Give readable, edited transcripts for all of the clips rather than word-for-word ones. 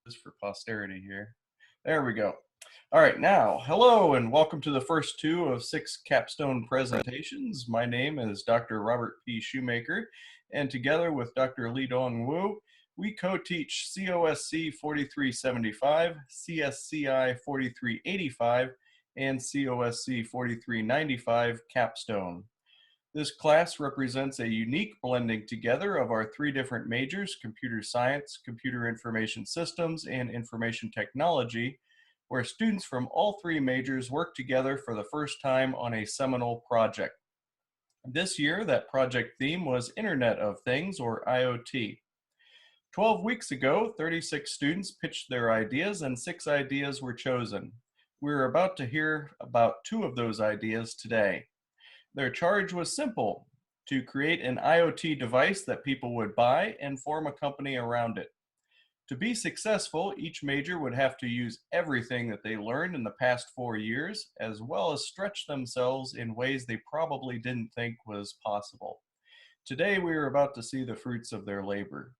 This for posterity here. There we go. All right, now, hello and welcome to the first two of six capstone presentations. My name is Dr. Robert P. Shoemaker, and together with Dr. Lee Dong Wu, we co-teach COSC 4375, CSCI 4385, and COSC 4395 capstone. This class represents a unique blending together of our three different majors: computer science, computer information systems, and information technology, where students from all three majors work together for the first time on a seminal project. This year, that project theme was Internet of Things, or IoT. 12 weeks ago, 36 students pitched their ideas and 6 ideas were chosen. We're about to hear about 2 of those ideas today. Their charge was simple: to create an IoT device that people would buy and form a company around it. To be successful, each major would have to use everything that they learned in the past 4 years, as well as stretch themselves in ways they probably didn't think was possible. Today, we are about to see the fruits of their labor.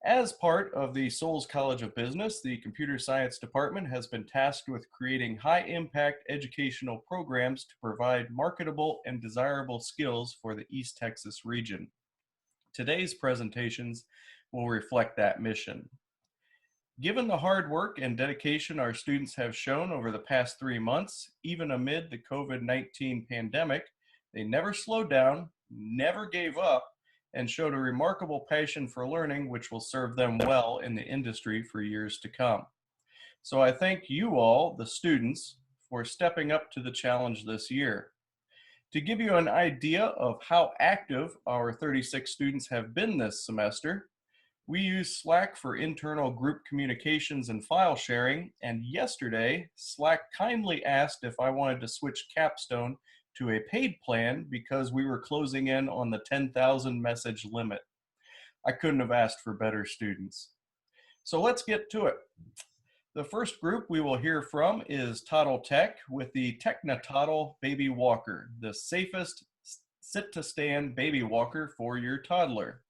As part of the Souls College of Business, the Computer Science Department has been tasked with creating high-impact educational programs to provide marketable and desirable skills for the East Texas region. Today's presentations will reflect that mission. Given the hard work and dedication our students have shown over the past 3 months, even amid the COVID-19 pandemic, they never slowed down, never gave up, and showed a remarkable passion for learning, which will serve them well in the industry for years to come. So I thank you all, the students, for stepping up to the challenge this year. To give you an idea of how active our 36 students have been this semester, we use Slack for internal group communications and file sharing, and yesterday, Slack kindly asked if I wanted to switch Capstone to a paid plan because we were closing in on the 10,000 message limit. I couldn't have asked for better students. So let's get to it. The first group we will hear from is Toddle Tech with the Techni-Toddle Baby Walker, the safest sit-to-stand baby walker for your toddler.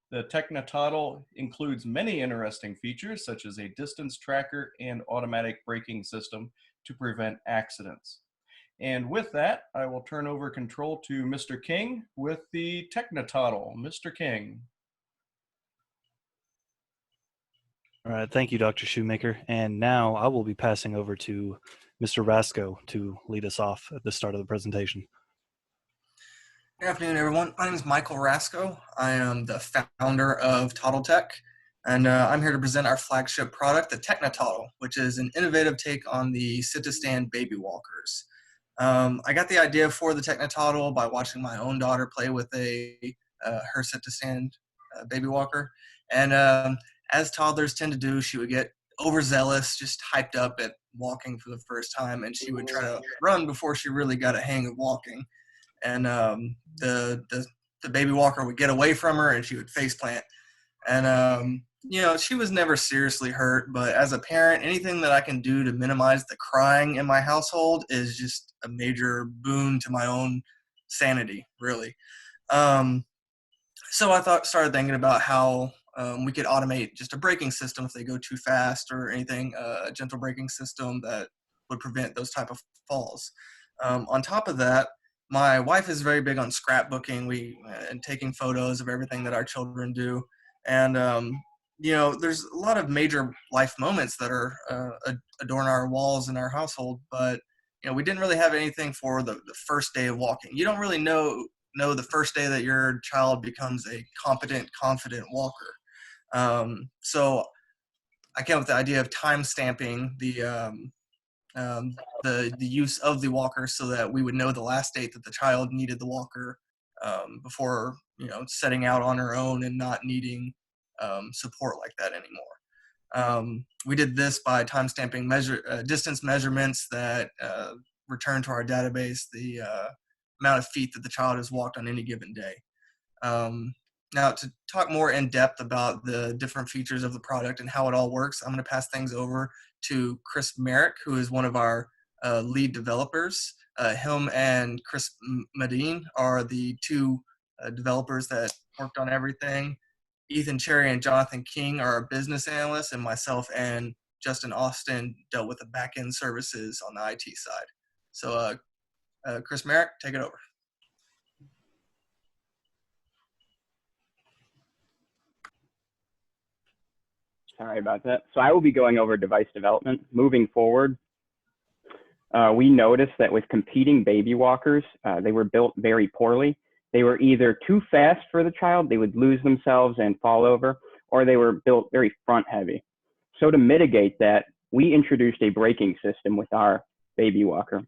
The Techni-Toddle includes many interesting features such as a distance tracker and automatic braking system to prevent accidents. And with that, I will turn over control to Mr. King with the Techni-Toddle. Mr. King. All right, thank you, Dr. Shoemaker. And now I will be passing over to Mr. Rasco to lead us off at the start of the presentation. Good afternoon, everyone. My name is Michael Rasco. I am the founder of Toddle Tech, and I'm here to present our flagship product, the Techni-Toddle, which is an innovative take on the sit-to-stand baby walkers. I got the idea for the Techni-Toddle by watching my own daughter play with her sit-to-stand baby walker. And as toddlers tend to do, she would get overzealous, just hyped up at walking for the first time, and she would try to run before she really got a hang of walking. And the baby walker would get away from her, and she would face plant. And she was never seriously hurt, but as a parent, anything that I can do to minimize the crying in my household is just a major boon to my own sanity, really. So I started thinking about how we could automate just a braking system if they go too fast or anything, a gentle braking system that would prevent those type of falls. On top of that, my wife is very big on scrapbooking and taking photos of everything that our children do. And, there's a lot of major life moments that are adorn our walls in our household, but, we didn't really have anything for the first day of walking. You don't really know the first day that your child becomes a competent, confident walker. So I came up with the idea of time stamping the use of the walker so that we would know the last date that the child needed the walker before setting out on her own and not needing support like that anymore. We did this by time stamping distance measurements that return to our database the amount of feet that the child has walked on any given day. Now, to talk more in depth about the different features of the product and how it all works, I'm going to pass things over to Chris Merrick, who is one of our lead developers. Him and Chris Medine are the two developers that worked on everything. Ethan Cherry and Jonathan King are our business analysts, and myself and Justin Austin dealt with the back-end services on the IT side. So Chris Merrick, take it over. Sorry about that. So I will be going over device development. Moving forward, we noticed that with competing baby walkers, they were built very poorly. They were either too fast for the child, they would lose themselves and fall over, or they were built very front heavy. So to mitigate that, we introduced a braking system with our baby walker.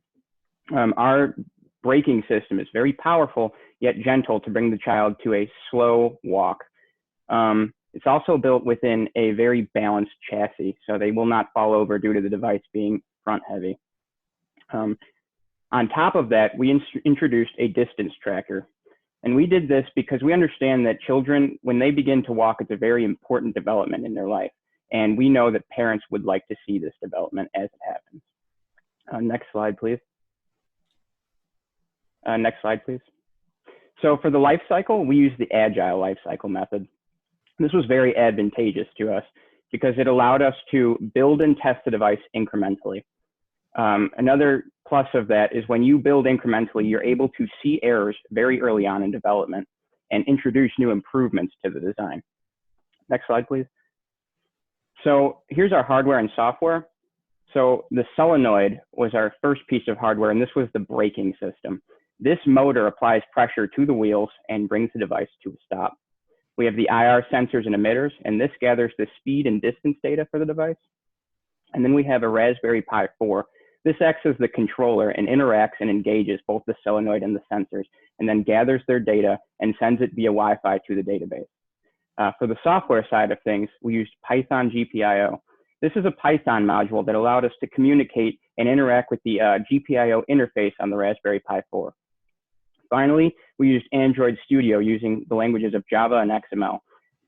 Our braking system is very powerful, yet gentle to bring the child to a slow walk. It's also built within a very balanced chassis, so they will not fall over due to the device being front heavy. On top of that, we introduced a distance tracker. And we did this because we understand that children, when they begin to walk, it's a very important development in their life. And we know that parents would like to see this development as it happens. Next slide, please. Next slide, please. So for the life cycle, we use the agile life cycle method. This was very advantageous to us because it allowed us to build and test the device incrementally. Another plus of that is when you build incrementally, you're able to see errors very early on in development and introduce new improvements to the design. Next slide, please. So here's our hardware and software. So the solenoid was our first piece of hardware, and this was the braking system. This motor applies pressure to the wheels and brings the device to a stop. We have the IR sensors and emitters, and this gathers the speed and distance data for the device. And then we have a Raspberry Pi 4. This acts as the controller and interacts and engages both the solenoid and the sensors, and then gathers their data and sends it via Wi-Fi to the database. For the software side of things, we used Python GPIO. This is a Python module that allowed us to communicate and interact with the GPIO interface on the Raspberry Pi 4. Finally, we used Android Studio using the languages of Java and XML.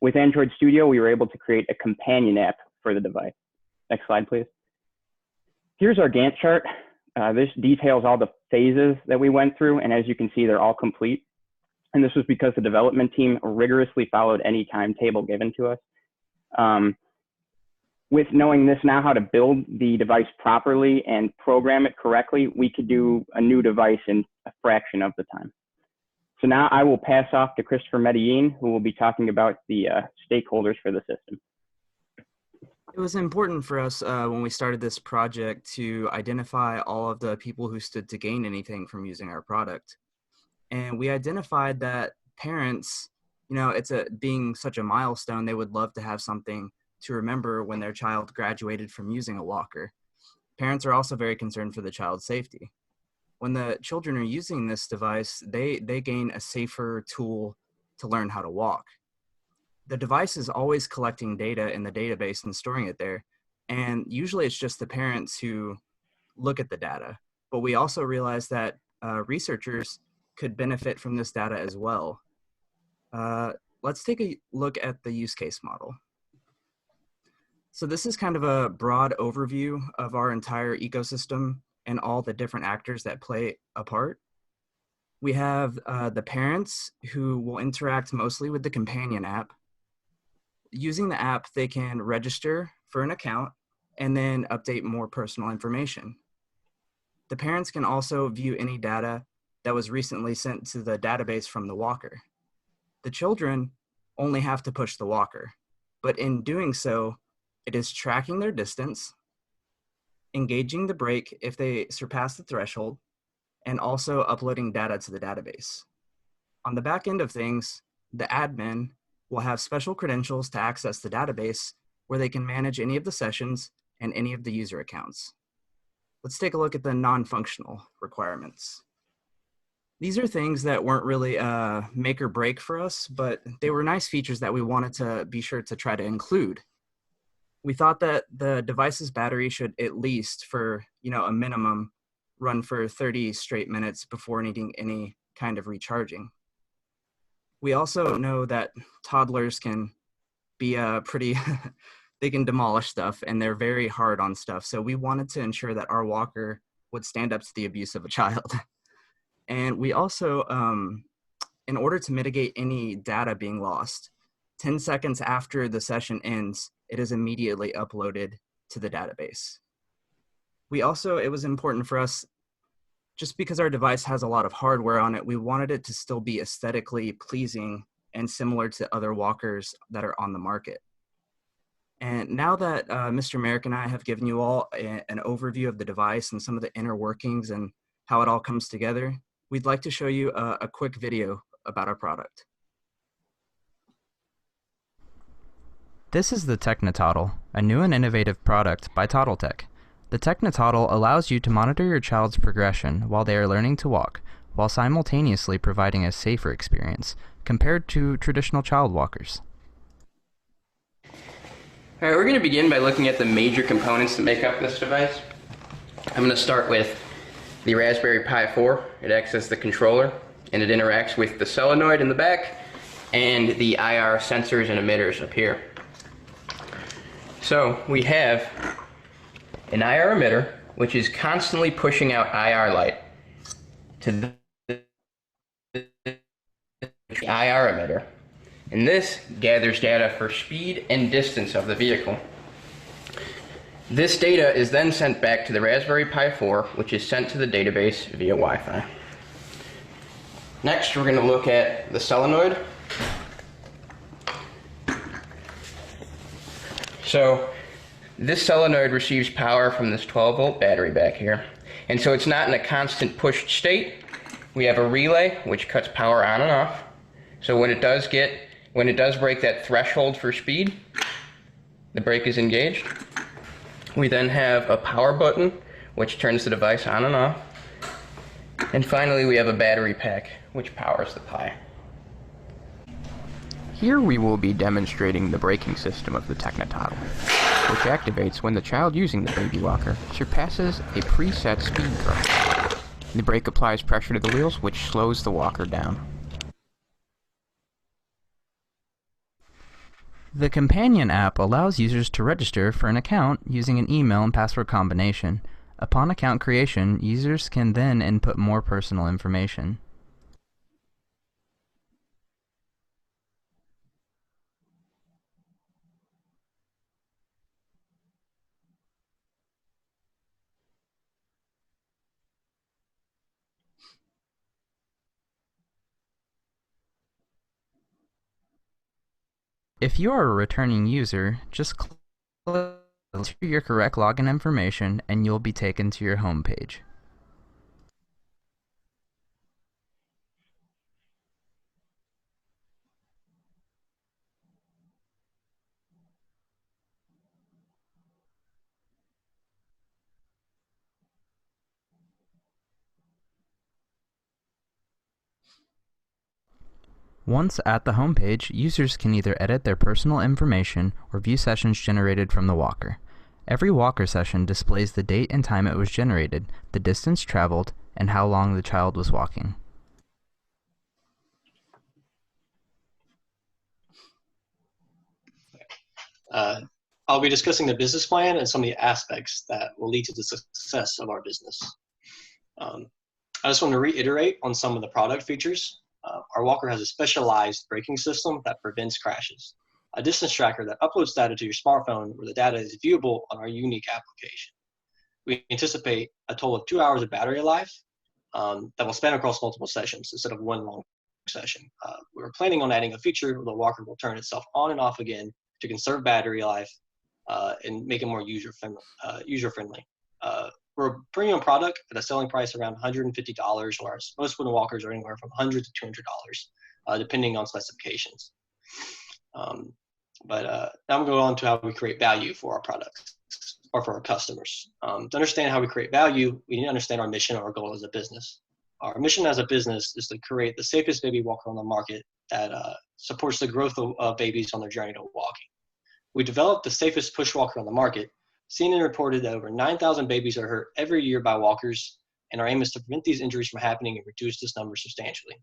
With Android Studio, we were able to create a companion app for the device. Next slide, please. Here's our Gantt chart. This details all the phases that we went through, and as you can see, they're all complete. And this was because the development team rigorously followed any timetable given to us. With knowing this now, how to build the device properly and program it correctly, we could do a new device in a fraction of the time. So now I will pass off to Christopher Medellin, who will be talking about the stakeholders for the system. It was important for us when we started this project to identify all of the people who stood to gain anything from using our product. And we identified that parents, you know, being such a milestone, they would love to have something to remember when their child graduated from using a walker. Parents are also very concerned for the child's safety. When the children are using this device, they gain a safer tool to learn how to walk. The device is always collecting data in the database and storing it there. And usually it's just the parents who look at the data. But we also realize that researchers could benefit from this data as well. Let's take a look at the use case model. So this is kind of a broad overview of our entire ecosystem and all the different actors that play a part. We have the parents who will interact mostly with the companion app. Using the app, they can register for an account and then update more personal information. The parents can also view any data that was recently sent to the database from the walker. The children only have to push the walker, but in doing so, it is tracking their distance, engaging the brake if they surpass the threshold, and also uploading data to the database. On the back end of things, the admin will have special credentials to access the database where they can manage any of the sessions and any of the user accounts. Let's take a look at the non-functional requirements. These are things that weren't really make or break for us, but they were nice features that we wanted to be sure to try to include. We thought that the device's battery should at least, for a minimum, run for 30 straight minutes before needing any kind of recharging. We also know that toddlers can be pretty, they can demolish stuff and they're very hard on stuff. So we wanted to ensure that our walker would stand up to the abuse of a child. And we also, in order to mitigate any data being lost, 10 seconds after the session ends, it is immediately uploaded to the database. It was important for us, just because our device has a lot of hardware on it, we wanted it to still be aesthetically pleasing and similar to other walkers that are on the market. And now that Mr. Merrick and I have given you all an overview of the device and some of the inner workings and how it all comes together, we'd like to show you a quick video about our product. This is the Techni-Toddle, a new and innovative product by ToddleTech. The Techni-Toddle allows you to monitor your child's progression while they are learning to walk, while simultaneously providing a safer experience compared to traditional child walkers. All right, we're going to begin by looking at the major components that make up this device. I'm going to start with the Raspberry Pi 4. It acts as the controller, and it interacts with the solenoid in the back and the IR sensors and emitters up here. So we have an IR emitter, which is constantly pushing out IR light to the IR emitter. And this gathers data for speed and distance of the vehicle. This data is then sent back to the Raspberry Pi 4, which is sent to the database via Wi-Fi. Next, we're going to look at the solenoid. So this solenoid receives power from this 12-volt battery back here. And so it's not in a constant pushed state. We have a relay which cuts power on and off. So when it does break that threshold for speed, the brake is engaged. We then have a power button which turns the device on and off. And finally we have a battery pack which powers the Pi. Here we will be demonstrating the braking system of the Techni-Toddle, which activates when the child using the baby walker surpasses a preset speed threshold. The brake applies pressure to the wheels, which slows the walker down. The companion app allows users to register for an account using an email and password combination. Upon account creation, users can then input more personal information. If you are a returning user, just click your correct login information and you'll be taken to your home page. Once at the home page, users can either edit their personal information or view sessions generated from the walker. Every walker session displays the date and time it was generated, the distance traveled, and how long the child was walking. I'll be discussing the business plan and some of the aspects that will lead to the success of our business. I just want to reiterate on some of the product features. Our walker has a specialized braking system that prevents crashes, a distance tracker that uploads data to your smartphone where the data is viewable on our unique application. We anticipate a total of 2 hours of battery life that will span across multiple sessions instead of one long session. We're planning on adding a feature where the walker will turn itself on and off again to conserve battery life and make it more user-friendly. We're a premium product at a selling price around $150, whereas most wooden walkers are anywhere from $100 to $200, depending on specifications. Now I'm going on to how we create value for our products or for our customers. To understand how we create value, we need to understand our mission or our goal as a business. Our mission as a business is to create the safest baby walker on the market that supports the growth of babies on their journey to walking. We developed the safest push walker on the market, seen and reported that over 9,000 babies are hurt every year by walkers, and our aim is to prevent these injuries from happening and reduce this number substantially.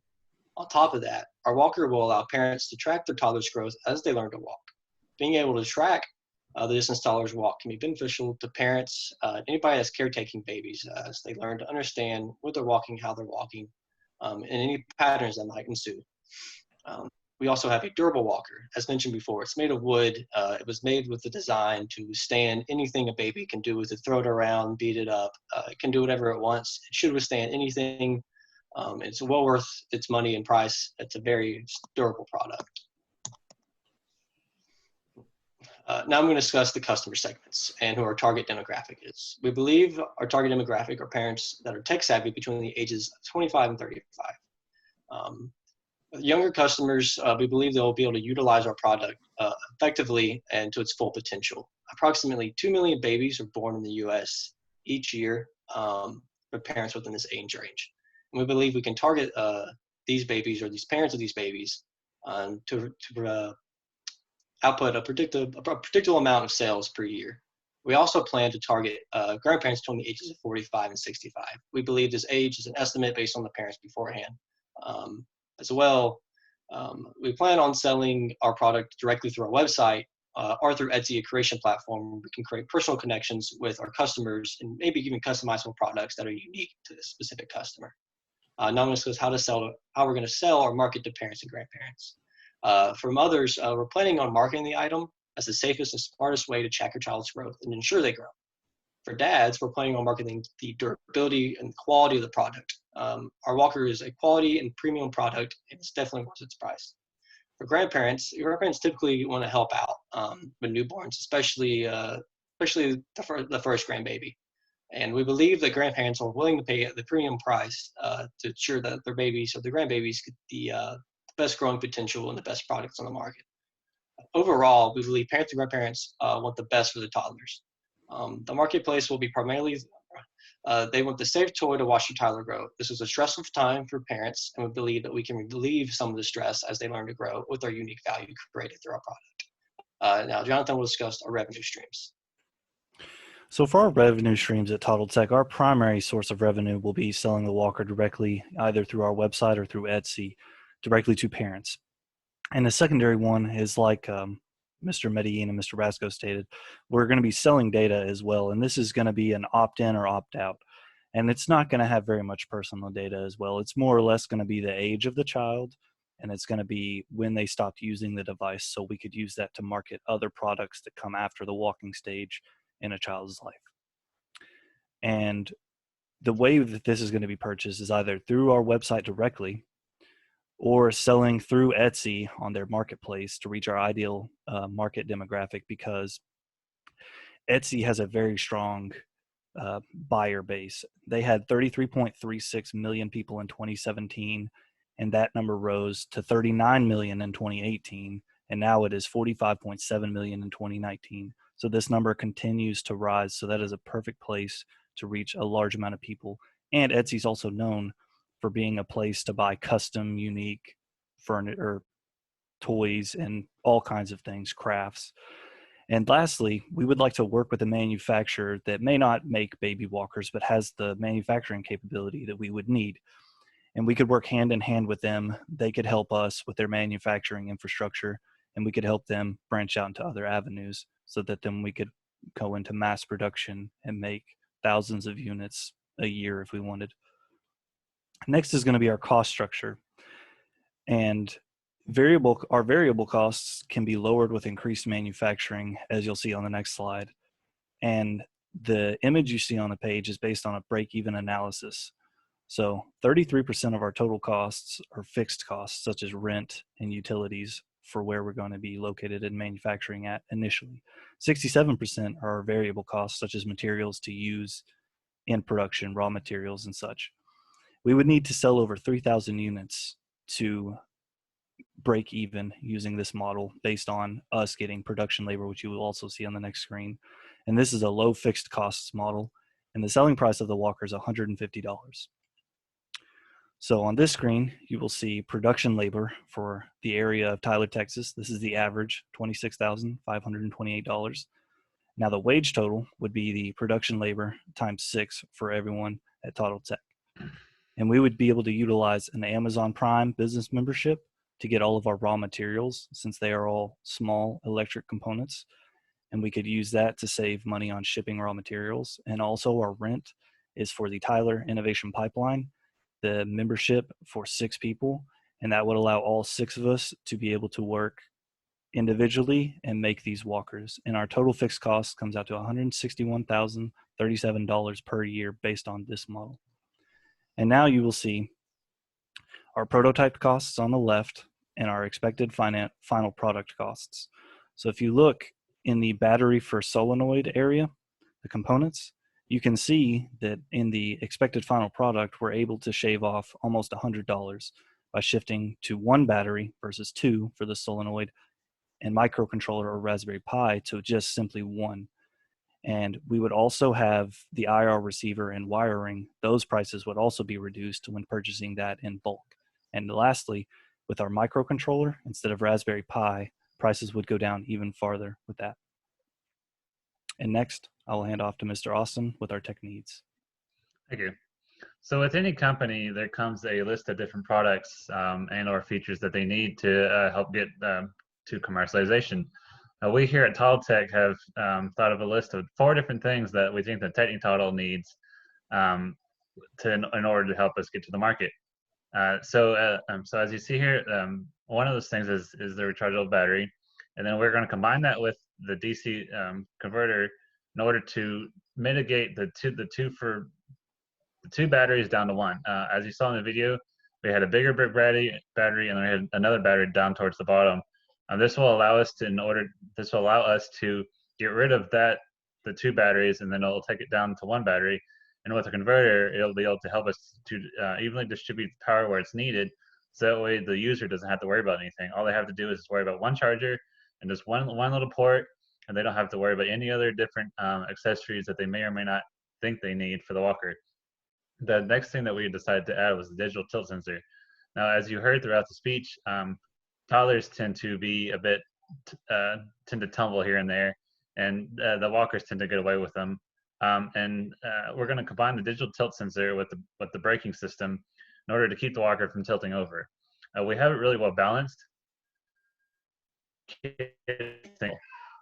On top of that, our walker will allow parents to track their toddler's growth as they learn to walk. Being able to track the distance toddlers walk can be beneficial to parents, anybody that's caretaking babies, as they learn to understand what they're walking, how they're walking, and any patterns that might ensue. We also have a durable walker. As mentioned before, it's made of wood. It was made with the design to withstand anything a baby can do with it, throw it around, beat it up. It can do whatever it wants. It should withstand anything. It's well worth its money and price. It's a very durable product. Now I'm going to discuss the customer segments and who our target demographic is. We believe our target demographic are parents that are tech savvy between the ages of 25 and 35. Younger customers, we believe they'll be able to utilize our product effectively and to its full potential. Approximately 2 million babies are born in the U.S. each year for parents within this age range. And we believe we can target these babies or these parents of these babies to output a predictable amount of sales per year. We also plan to target grandparents between the ages of 45 and 65. We believe this age is an estimate based on the parents beforehand. As well, we plan on selling our product directly through our website or through Etsy, a creation platform where we can create personal connections with our customers and maybe even customizable products that are unique to this specific customer. Now I'm going to discuss how we're going to sell or market to parents and grandparents. For mothers, we're planning on marketing the item as the safest and smartest way to track your child's growth and ensure they grow. For dads, we're planning on marketing the durability and quality of the product. Our walker is a quality and premium product, and it's definitely worth its price. For grandparents typically want to help out with newborns, especially the first grandbaby. And we believe that grandparents are willing to pay the premium price to ensure that their babies or their grandbabies get the best growing potential and the best products on the market. Overall, we believe parents and grandparents want the best for the toddlers. The marketplace will be primarily, they want the safe toy to watch their toddler grow. This is a stressful time for parents, and we believe that we can relieve some of the stress as they learn to grow with our unique value created through our product. Now, Jonathan will discuss our revenue streams. So for our revenue streams at Toddle Tech, our primary source of revenue will be selling the walker directly, either through our website or through Etsy, directly to parents. And the secondary one is like Mr. Medellin and Mr. Rasco stated, we're going to be selling data as well. And this is going to be an opt-in or opt-out. And it's not going to have very much personal data as well. It's more or less going to be the age of the child, and it's going to be when they stopped using the device. So we could use that to market other products that come after the walking stage in a child's life. And the way that this is going to be purchased is either through our website directly or selling through Etsy on their marketplace to reach our ideal market demographic, because Etsy has a very strong buyer base. They had 33.36 million people in 2017, and that number rose to 39 million in 2018, and now it is 45.7 million in 2019. So this number continues to rise. So that is a perfect place to reach a large amount of people. And Etsy is also known for being a place to buy custom, unique furniture, or toys, and all kinds of things, crafts. And lastly, we would like to work with a manufacturer that may not make baby walkers, but has the manufacturing capability that we would need. And we could work hand in hand with them. They could help us with their manufacturing infrastructure, and we could help them branch out into other avenues so that then we could go into mass production and make thousands of units a year if we wanted. Next is going to be our cost structure. And our variable costs can be lowered with increased manufacturing, as you'll see on the next slide. And the image you see on the page is based on a break-even analysis. So 33% of our total costs are fixed costs, such as rent and utilities for where we're going to be located in manufacturing at initially. 67% are our variable costs, such as materials to use in production, raw materials and such. We would need to sell over 3,000 units to break even using this model based on us getting production labor, which you will also see on the next screen. And this is a low fixed costs model, and the selling price of the walker is $150. So on this screen, you will see production labor for the area of Tyler, Texas. This is the average, $26,528. Now the wage total would be the production labor times 6 for everyone at Toddle Tech. And we would be able to utilize an Amazon Prime business membership to get all of our raw materials, since they are all small electric components. And we could use that to save money on shipping raw materials. And also our rent is for the Tyler Innovation Pipeline, the membership for 6 people, And that would allow all 6 of us to be able to work individually and make these walkers. And our total fixed cost comes out to $161,037 per year based on this model. And now you will see our prototype costs on the left and our expected final product costs. So if you look in the battery for solenoid area, the components, you can see that in the expected final product, we're able to shave off almost $100 by shifting to 1 battery versus 2 for the solenoid, and microcontroller or Raspberry Pi to just simply 1. And we would also have the IR receiver and wiring. Those prices would also be reduced when purchasing that in bulk. And lastly, with our microcontroller, instead of Raspberry Pi, prices would go down even farther with that. And next, I will hand off to Mr. Austin with our tech needs. Thank you. So with any company, there comes a list of different products and or features that they need to help get to commercialization. We here at ToddleTech have thought of a list of 4 different things that we think that Techni-Toddle needs in order to help us get to the market. So as you see here, one of those things is the rechargeable battery, and then we're going to combine that with the DC converter in order to mitigate the two batteries down to 1. As you saw in the video, we had a bigger brick battery, and then we had another battery down towards the bottom. This will allow us to get rid of the 2 batteries, and then it'll take it down to 1 battery. And with a converter, it'll be able to help us to evenly distribute power where it's needed, so that way the user doesn't have to worry about anything. All they have to do is worry about 1 charger and just one little port, and they don't have to worry about any other different accessories that they may or may not think they need for the walker. The next thing that we decided to add was the digital tilt sensor. Now, as you heard throughout the speech, toddlers tend to be a bit tend to tumble here and there, and the walkers tend to get away with them. We're going to combine the digital tilt sensor with the braking system in order to keep the walker from tilting over. We have it really well balanced.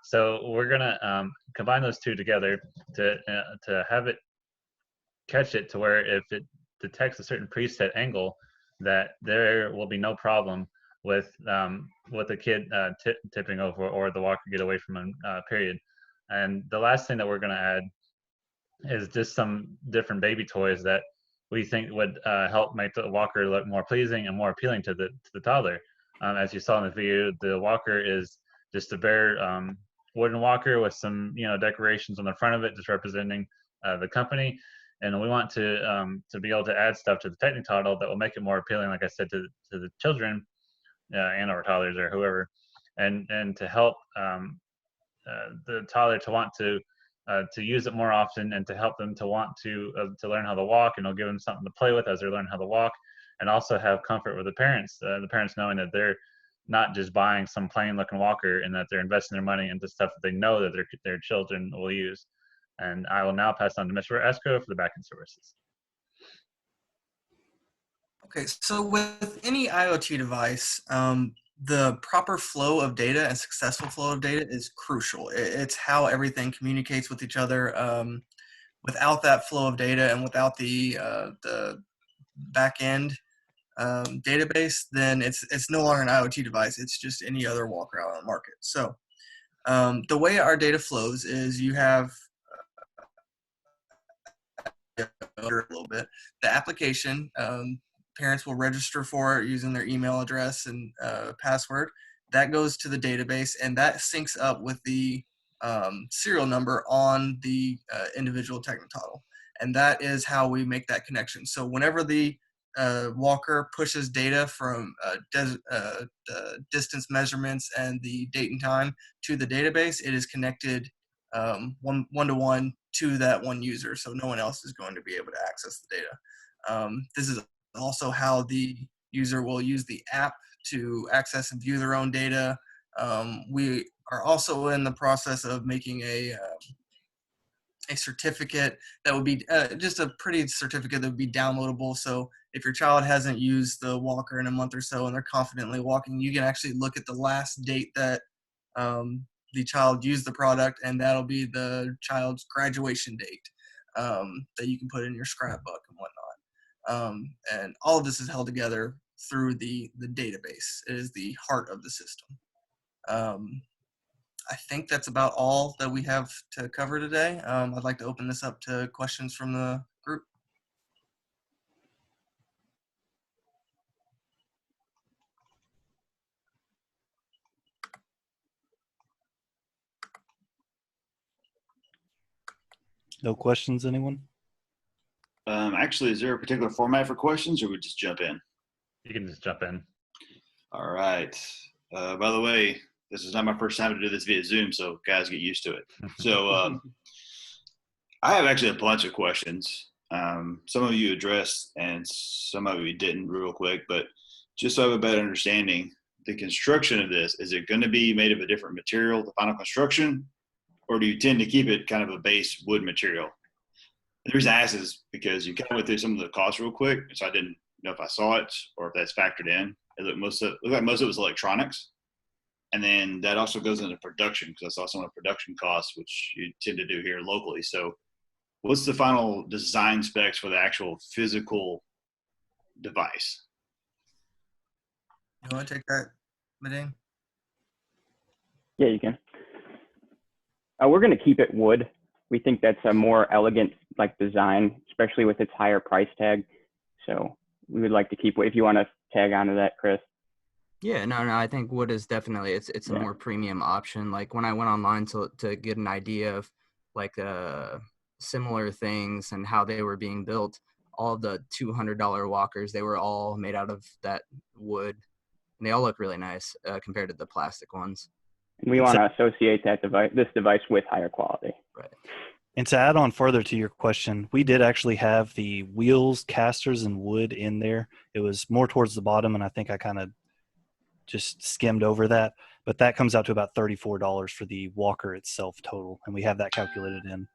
So we're going to combine those 2 together to have it catch it to where if it detects a certain preset angle, that there will be no problem with the kid tipping over or the walker get away from him, period. And the last thing that we're going to add is just some different baby toys that we think would help make the walker look more pleasing and more appealing to the toddler. As you saw in the video, the walker is just a bare wooden walker with some decorations on the front of it, just representing the company. And we want to be able to add stuff to the Techni-Toddle that will make it more appealing, like I said, to the children and or toddlers or whoever, and to help the toddler to want to use it more often, and to help them to want to learn how to walk, and it'll give them something to play with as they learn how to walk, and also have comfort with the parents knowing that they're not just buying some plain looking walker, and that they're investing their money into stuff that they know that their children will use. And I will now pass on to Mr. Esco for the backend services. Okay, so with any IoT device, the proper flow of data and successful flow of data is crucial. It's how everything communicates with each other. Without that flow of data and without the back end database, then it's no longer an IoT device. It's just any other walker out on the market. So the way our data flows is you have a little bit the application. Parents will register for it using their email address and password. That goes to the database, and that syncs up with the serial number on the individual Techni-Toddle. And that is how we make that connection. So whenever the walker pushes data from distance measurements and the date and time to the database, it is connected one-to-one to that one user, so no one else is going to be able to access the data. This is also how the user will use the app to access and view their own data. We are also in the process of making a certificate that would be just a pretty certificate that would be downloadable. So if your child hasn't used the walker in a month or so and they're confidently walking, you can actually look at the last date that the child used the product, and that'll be the child's graduation date that you can put in your scrapbook and whatnot. And all of this is held together through the database. It is the heart of the system. I think that's about all that we have to cover today. I'd like to open this up to questions from the group. No questions, anyone? Actually, is there a particular format for questions, or we just jump in? You can just jump in. All right. By the way, this is not my first time to do this via Zoom, so guys, get used to it. So I have actually a bunch of questions. Some of you addressed, and some of you didn't real quick, but just so I have a better understanding, the construction of this, is it going to be made of a different material, the final construction, or do you tend to keep it kind of a base wood material? The reason I ask is because you kind of went through some of the costs real quick, so I didn't know if I saw it or if that's factored in. It looked like most of it was electronics, and then that also goes into production, because I saw some of the production costs, which you tend to do here locally. So what's the final design specs for the actual physical device? You want to take that, Madane? Yeah, you can. We're going to keep it wood. We think that's a more elegant design, especially with its higher price tag. So we would like to keep, if you want to tag onto that, Chris. Yeah, no, I think wood is definitely it's a more premium option. Like when I went online to get an idea of similar things and how they were being built, all of the $200 walkers, they were all made out of that wood, and they all look really nice compared to the plastic ones. We want to associate this device with higher quality. Right. And to add on further to your question, we did actually have the wheels, casters, and wood in there. It was more towards the bottom, and I think I kind of just skimmed over that. But that comes out to about $34 for the walker itself total, and we have that calculated in.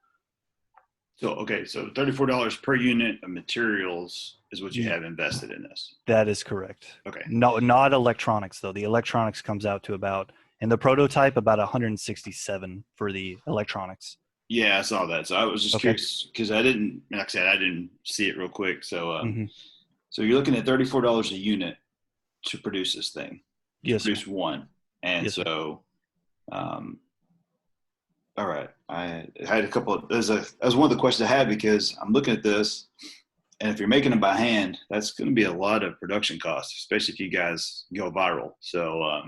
So, okay, so $34 per unit of materials is what you have invested in this. That is correct. Okay. No, not electronics, though. The electronics comes out to about, in the prototype, about $167 for the electronics. Yeah, I saw that. So I was just curious because I didn't see it real quick. So, so you're looking at $34 a unit to produce this thing. Yes, produce one. And yes, so, all right. I had a couple of, that was one of the questions I had, because I'm looking at this, and if you're making them by hand, that's going to be a lot of production costs, especially if you guys go viral. So,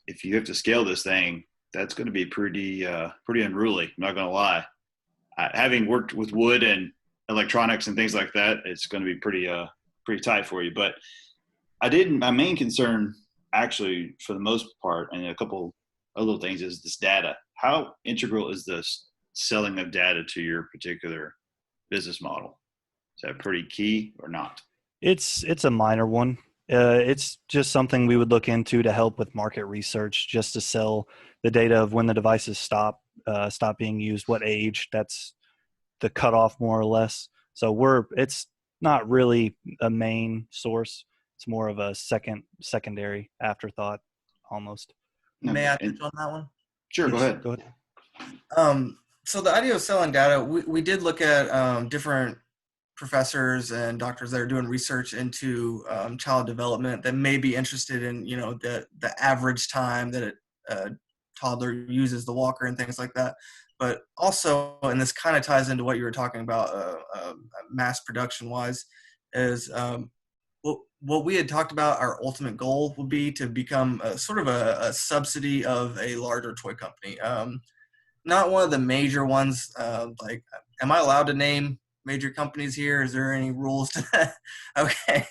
if you have to scale this thing, that's going to be pretty unruly. I'm not going to lie. Having worked with wood and electronics and things like that, it's going to be pretty tight for you. But my main concern, actually, for the most part, and a couple other things, is this data. How integral is this selling of data to your particular business model? Is that pretty key or not? It's a minor one. It's just something we would look into to help with market research, just to sell the data of when the devices stop being used, what age. That's the cutoff, more or less. So it's not really a main source. It's more of a secondary afterthought, almost. May I touch on that one? Sure, Yes, go ahead. So the idea of selling data, we did look at different professors and doctors that are doing research into child development that may be interested in, the average time that a toddler uses the walker and things like that. But also, and this kind of ties into what you were talking about, mass production wise, is what we had talked about. Our ultimate goal would be to become sort of a subsidy of a larger toy company. Not one of the major ones. Am I allowed to name major companies here? Is there any rules to that? Okay.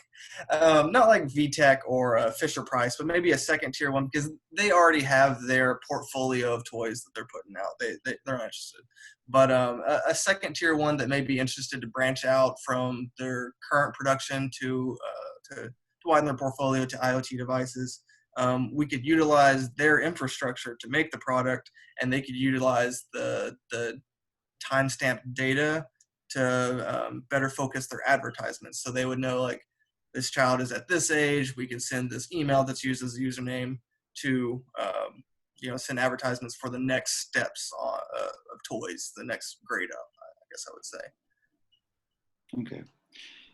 Not like VTech or Fisher Price, but maybe a second tier one, because they already have their portfolio of toys that they're putting out. They're not interested. But a second tier one that may be interested to branch out from their current production to widen their portfolio to IoT devices. We could utilize their infrastructure to make the product, and they could utilize the timestamp data to better focus their advertisements. So they would know, like, this child is at this age. We can send this email that's used as a username to send advertisements for the next steps of toys, the next grade up, I guess I would say. Okay.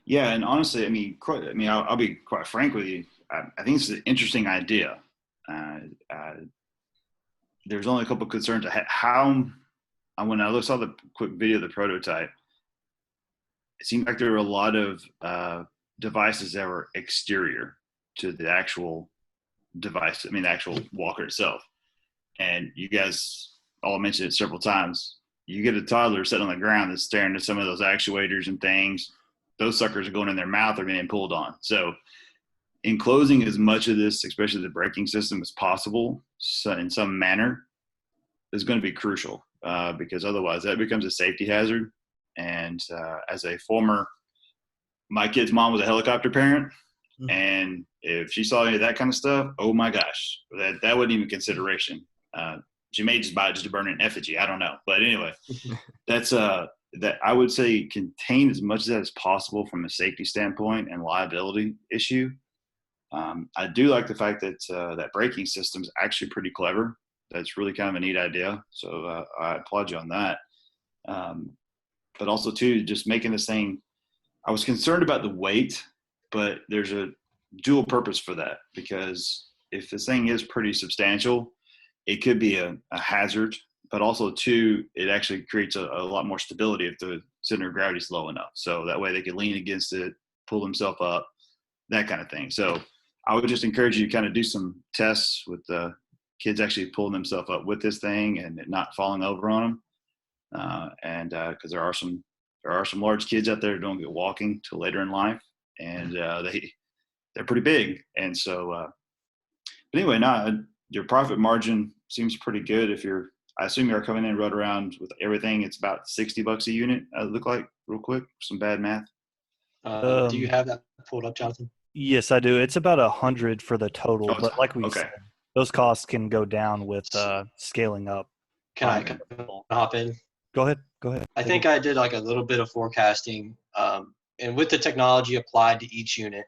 Yeah, and honestly, I'll be quite frank with you. I think it's an interesting idea. Uh, uh, there's only a couple of concerns. How when I saw the quick video of the prototype, it seemed like there were a lot of devices that were exterior to the actual device. I mean, the actual walker itself. And you guys all mentioned it several times. You get a toddler sitting on the ground that's staring at some of those actuators and things. Those suckers are going in their mouth or being pulled on. So enclosing as much of this, especially the braking system, as possible, so in some manner, is going to be crucial because otherwise that becomes a safety hazard. And as a former, my kid's mom was a helicopter parent, and if she saw any of that kind of stuff, oh my gosh, that wasn't even consideration. She may just buy it just to burn it in effigy. I don't know, but anyway, that's that I would say contain as much of that as possible from a safety standpoint and liability issue. I do like the fact that that braking system is actually pretty clever. That's really kind of a neat idea. So I applaud you on that. But also too, just making this thing, I was concerned about the weight, but there's a dual purpose for that, because if this thing is pretty substantial, it could be a hazard, but also too, it actually creates a lot more stability if the center of gravity is low enough. So that way they can lean against it, pull themselves up, that kind of thing. So I would just encourage you to kind of do some tests with the kids actually pulling themselves up with this thing and it not falling over on them. Because there are some large kids out there who don't get walking till later in life, and they're pretty big. And so, but anyway, your profit margin seems pretty good. I assume you're coming in right around with everything. It's about $60 a unit. Look like real quick, some bad math. Do you have that pulled up, Jonathan? Yes, I do. It's about 100 for the total, but like we said, those costs can go down with scaling up. Can I hop in? Go ahead. I think I did like a little bit of forecasting, and with the technology applied to each unit,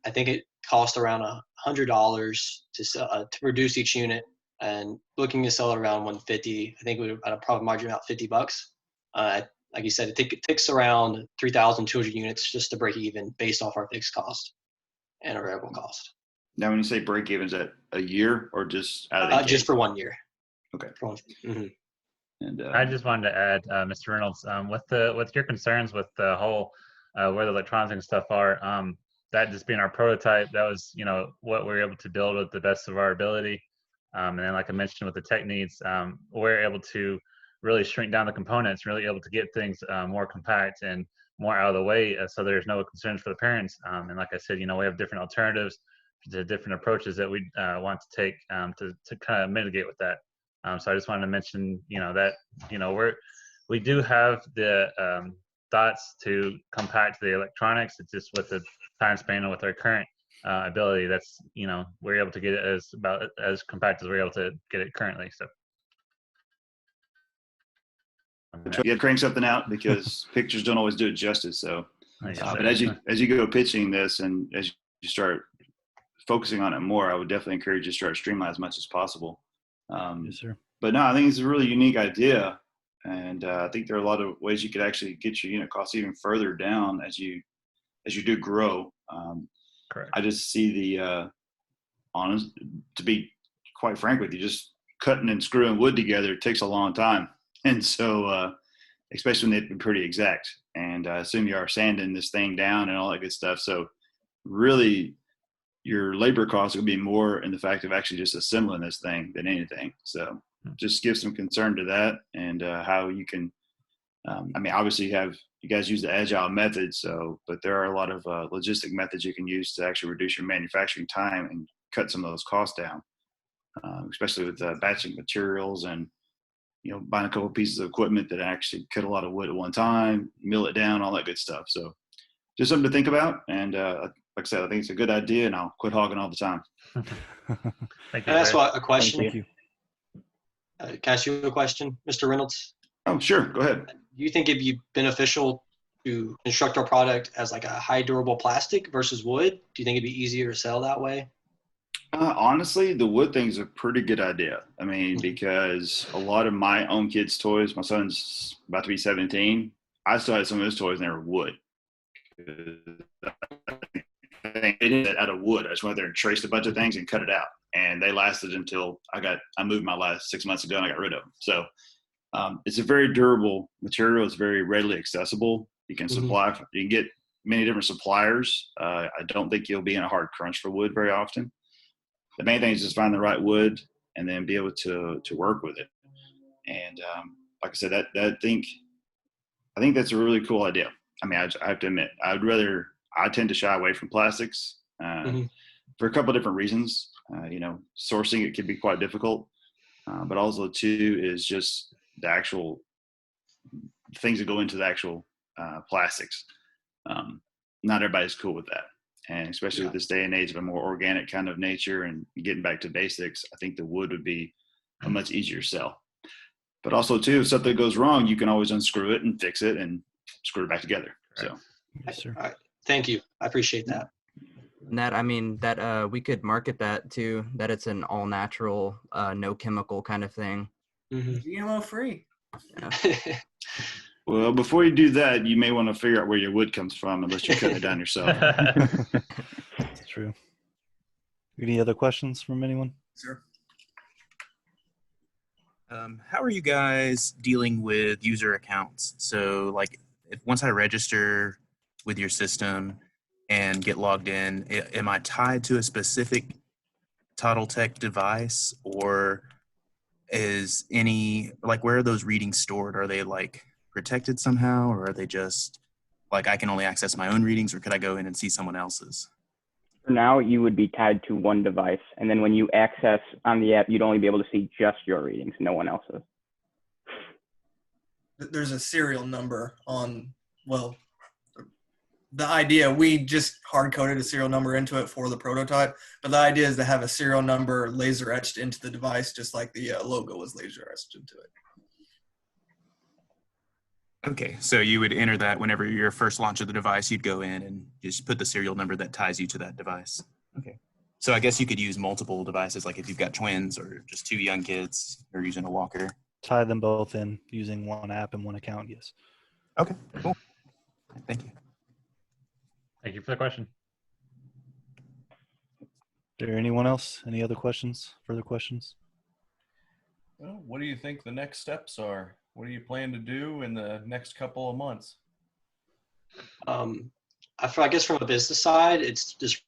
I think it cost around $100 to produce each unit, and looking to sell it around 150. I think we would at a profit margin about $50. Like you said, it takes around 3,200 units just to break even based off our fixed cost and our variable cost. Now, when you say break even, is that a year or just out of the gate? Just for 1 year. Okay. Mm-hmm. And I just wanted to add, Mr. Reynolds, with your concerns with the whole where the electronics and stuff are, that just being our prototype, that was what we were able to build with the best of our ability. And then, like I mentioned, with the tech needs, we're able to really shrink down the components, really able to get things more compact and more out of the way, so there's no concerns for the parents. And like I said, we have different alternatives to different approaches that we want to take to kind of mitigate with that. So I just wanted to mention, that we do have the thoughts to compact the electronics. It's just with the time span and with our current ability, that's we're able to get it as compact as we're able to get it currently. So you got to crank something out because pictures don't always do it justice. So, but as you go pitching this and as you start focusing on it more, I would definitely encourage you to start streamlining as much as possible. Yes, sir. But no, I think it's a really unique idea, and I think there are a lot of ways you could actually get your unit costs even further down as you do grow. Correct. I just see to be quite frank with you, just cutting and screwing wood together takes a long time, and so especially when they've been pretty exact. And I assume you are sanding this thing down and all that good stuff. So really, your labor costs will be more in the fact of actually just assembling this thing than anything. So just give some concern to that and how you can, obviously you guys use the agile method. But there are a lot of logistic methods you can use to actually reduce your manufacturing time and cut some of those costs down, especially with batching materials and, buying a couple of pieces of equipment that actually cut a lot of wood at one time, mill it down, all that good stuff. So just something to think about. And like I said, I think it's a good idea, and I'll quit hogging all the time. Thank you. Can I ask a question? Thank you. Can I ask you a question, Mr. Reynolds? Oh, sure. Go ahead. Do you think it'd be beneficial to construct our product as like a high durable plastic versus wood? Do you think it'd be easier to sell that way? Honestly, the wood thing's a pretty good idea. Because a lot of my own kids' toys, my son's about to be 17, I still had some of his toys and they were wood I think they did it out of wood. I just went there and traced a bunch of things and cut it out, and they lasted until I moved my last 6 months ago and I got rid of them. So it's a very durable material. It's very readily accessible. You can supply. You can get many different suppliers. I don't think you'll be in a hard crunch for wood very often. The main thing is just find the right wood and then be able to work with it. And like I said, I think that's a really cool idea. I mean, I have to admit, I tend to shy away from plastics for a couple of different reasons. Sourcing it can be quite difficult, but also too is just the actual things that go into the actual plastics. Not everybody's cool with that. And especially with this day and age of a more organic kind of nature and getting back to basics, I think the wood would be a much easier sell. But also too, if something goes wrong, you can always unscrew it and fix it and screw it back together. So, Yes, sir. All right. Thank you. I appreciate that. And that, I mean, that we could market that too, that it's an all natural, no chemical kind of thing. GMO free. Yeah. well, before you do that, you may want to figure out where your wood comes from, unless you're cutting it down yourself. That's true. Any other questions from anyone? Sure. How are you guys dealing with user accounts? So, like, once I register with your system and get logged in, am I tied to a specific Toddle Tech device, or is where are those readings stored? Are they like protected somehow, or are they just like I can only access my own readings, or could I go in and see someone else's? For now, you would be tied to one device. And then when you access on the app, you'd only be able to see just your readings, no one else's. There's a serial number on, well, the idea, we just hard-coded a serial number into it for the prototype, but the idea is to have a serial number laser etched into the device, just like the logo was laser etched into it. Okay, so you would enter that whenever your first launch of the device, you'd go in and just put the serial number that ties you to that device. Okay. So I guess you could use multiple devices, like if you've got twins or just two young kids or using a walker. Tie them both in using one app and one account, yes. Okay, cool. Thank you. Thank you for the question. Is there anyone else? Any other questions? Further questions? Well, what do you think the next steps are? What do you plan to do in the next couple of months? I guess from a business side, it's just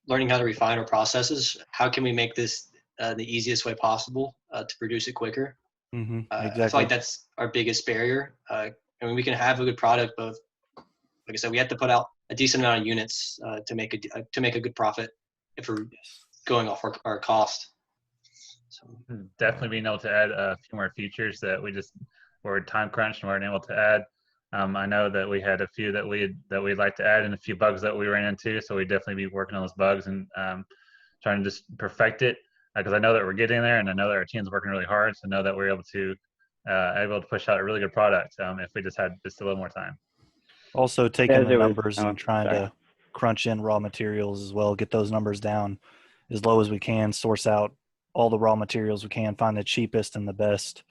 learning how to refine our processes. How can we make this the easiest way possible to produce it quicker? Exactly. I feel like that's our biggest barrier. I mean, we can have a good product, but like I said, we have to put out a decent amount of units to make a good profit if we're going off our cost. So definitely being able to add a few more features that were time crunched and weren't able to add. I know that we had a few that we'd like to add and a few bugs that we ran into. So we'd definitely be working on those bugs and trying to just perfect it because I know that we're getting there and I know that our team's working really hard. So know that we're able to push out a really good product if we just had just a little more time. Also taking the numbers and trying to crunch in raw materials as well, get those numbers down as low as we can, source out all the raw materials we can, find the cheapest and the best,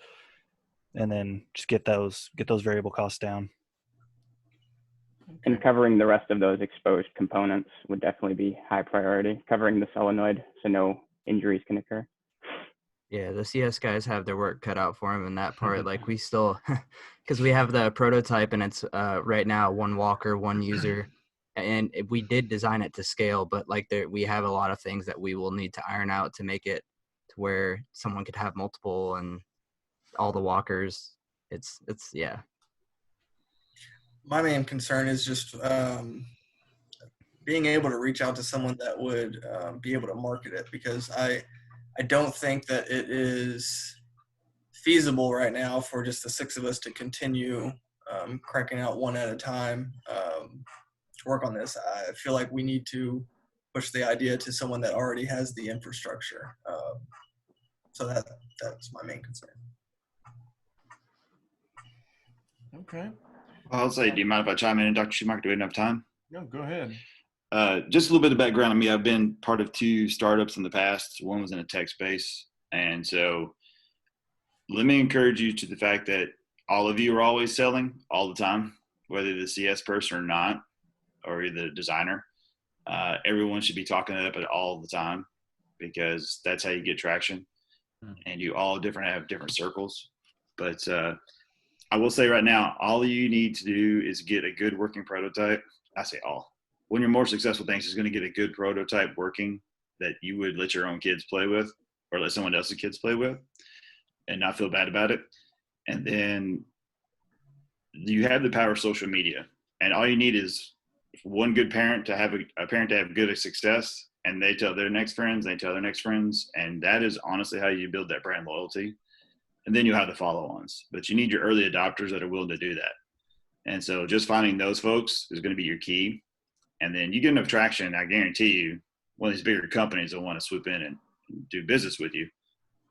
and then just get those variable costs down. And covering the rest of those exposed components would definitely be high priority, covering the solenoid so no injuries can occur. Yeah, the CS guys have their work cut out for them in that part. Like we still, because we have the prototype and it's right now one walker, one user, and we did design it to scale, but like we have a lot of things that we will need to iron out to make it to where someone could have multiple and all the walkers. It's yeah. My main concern is just being able to reach out to someone that would be able to market it, because I don't think that it is feasible right now for just the six of us to continue cranking out one at a time to work on this. I feel like we need to push the idea to someone that already has the infrastructure. So that's my main concern. Okay. I'll say, do you mind if I chime in, Dr. Schumacher? Do we have enough time? No, go ahead. Just a little bit of background on me. I've been part of two startups in the past. One was in a tech space. And so let me encourage you to the fact that all of you are always selling all the time, whether the CS person or not. or you're the designer, everyone should be talking it up at all the time, because that's how you get traction. And you all have different circles. But I will say right now, all you need to do is get a good working prototype. I say all. One of your more successful things is going to get a good prototype working that you would let your own kids play with, or let someone else's kids play with, and not feel bad about it. And then you have the power of social media, and all you need is one good parent to have a parent to have good success, and they tell their next friends, they tell their next friends, and that is honestly how you build that brand loyalty. And then you have the follow-ons, but you need your early adopters that are willing to do that. And so just finding those folks is going to be your key. And then you get enough traction, I guarantee you, one of these bigger companies will want to swoop in and do business with you.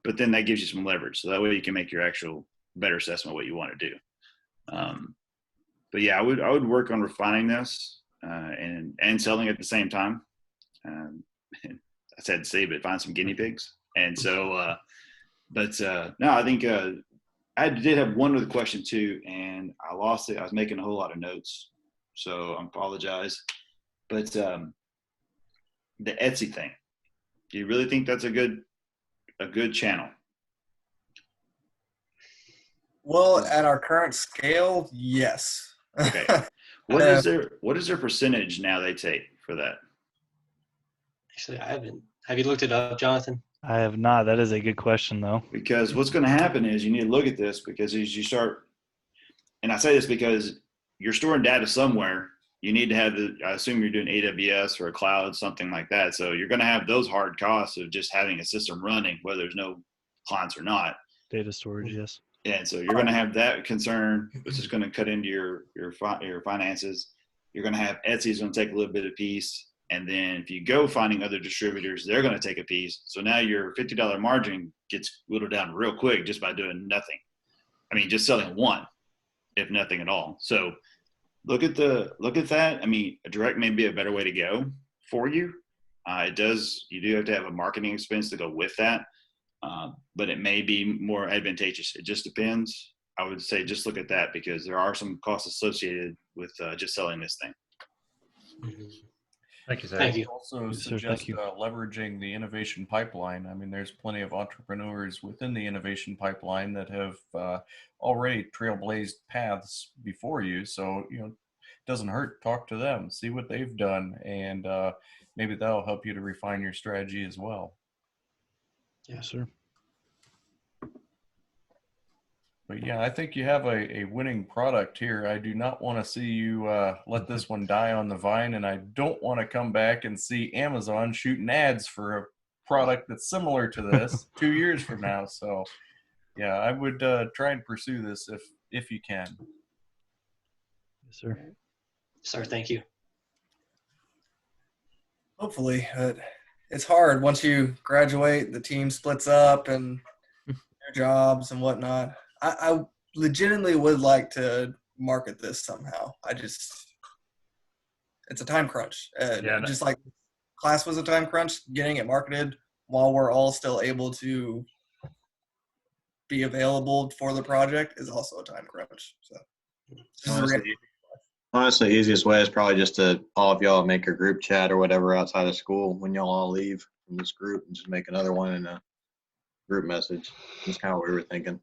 But then that gives you some leverage, so that way you can make your actual better assessment of what you want to do. But yeah, I would work on refining this and selling at the same time. I said save it, find some guinea pigs. And so, no, I think I did have one other question too, and I lost it. I was making a whole lot of notes, so I apologize. But the Etsy thing, do you really think that's a good channel? Well, at our current scale, yes. Okay. What is their percentage now they take for that? Actually, I haven't. Have you looked it up, Jonathan? I have not. That is a good question, though. Because what's going to happen is you need to look at this, because as you start, and I say this because you're storing data somewhere, you need to have I assume you're doing AWS or a cloud, something like that. So you're going to have those hard costs of just having a system running, whether there's no clients or not. Data storage, yes. And so you're going to have that concern, which is going to cut into your finances. You're going to have Etsy's going to take a little bit of piece. And then if you go finding other distributors, they're going to take a piece. So now your $50 margin gets whittled down real quick just by doing nothing. I mean, just selling one, if nothing at all. So look at that. I mean, a direct may be a better way to go for you. You do have to have a marketing expense to go with that. But it may be more advantageous. It just depends. I would say just look at that, because there are some costs associated with just selling this thing. Mm-hmm. Thank you, Zach. Thank you. Also Yes, sir. suggest Thank you. leveraging the innovation pipeline. I mean, there's plenty of entrepreneurs within the innovation pipeline that have already trailblazed paths before you. So, it doesn't hurt. Talk to them, see what they've done, and maybe that'll help you to refine your strategy as well. Yes, sir. But yeah, I think you have a winning product here. I do not want to see you let this one die on the vine, and I don't want to come back and see Amazon shooting ads for a product that's similar to this 2 years from now. So yeah, I would try and pursue this if you can. Yes, sir. Sir, thank you. Hopefully. It's hard once you graduate, the team splits up and their jobs and whatnot. I legitimately would like to market this somehow. It's a time crunch. Just like class was a time crunch, getting it marketed while we're all still able to be available for the project is also a time crunch. So honestly, easiest way is probably just to all of y'all make a group chat or whatever outside of school when y'all all leave from this group, and just make another one in a group message. That's kind of what we were thinking.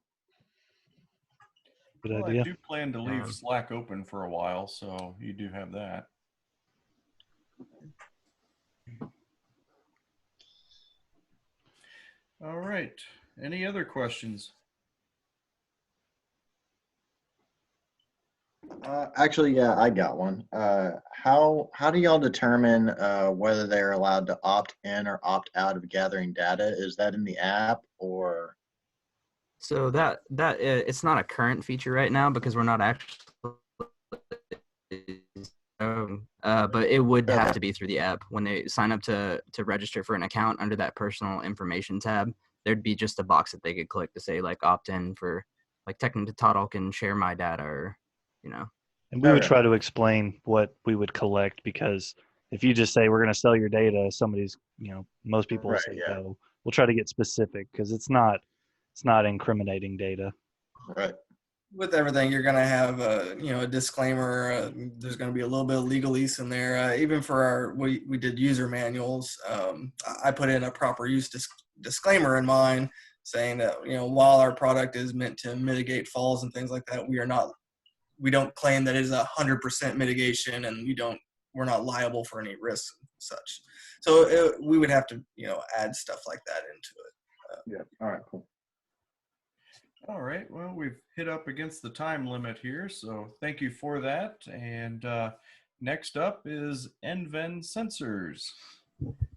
Good Well, idea. I do plan to leave Slack open for a while, so you do have that. All right. Any other questions? Actually, yeah, I got one. How do y'all determine whether they're allowed to opt in or opt out of gathering data? Is that in the app or? So that it's not a current feature right now because we're not actually. But it would have to be through the app. When they sign up to register for an account under that personal information tab, there'd be just a box that they could click to say like opt in for like Techni-Toddle can share my data, or And we would try to explain what we would collect, because if you just say we're going to sell your data, most people will say no. We'll try to get specific because it's not incriminating data. Right. with everything, you're going to have a disclaimer. There's going to be a little bit of legalese in there. Even for we did user manuals. I put in a proper use disclaimer in mine, saying that while our product is meant to mitigate falls and things like that, we don't claim that it is 100% mitigation, and we're not liable for any risks and such. So we would have to add stuff like that into it. Yeah. All right. Cool. All right. Well, we've hit up against the time limit here, so thank you for that. And next up is NVEN Sensors.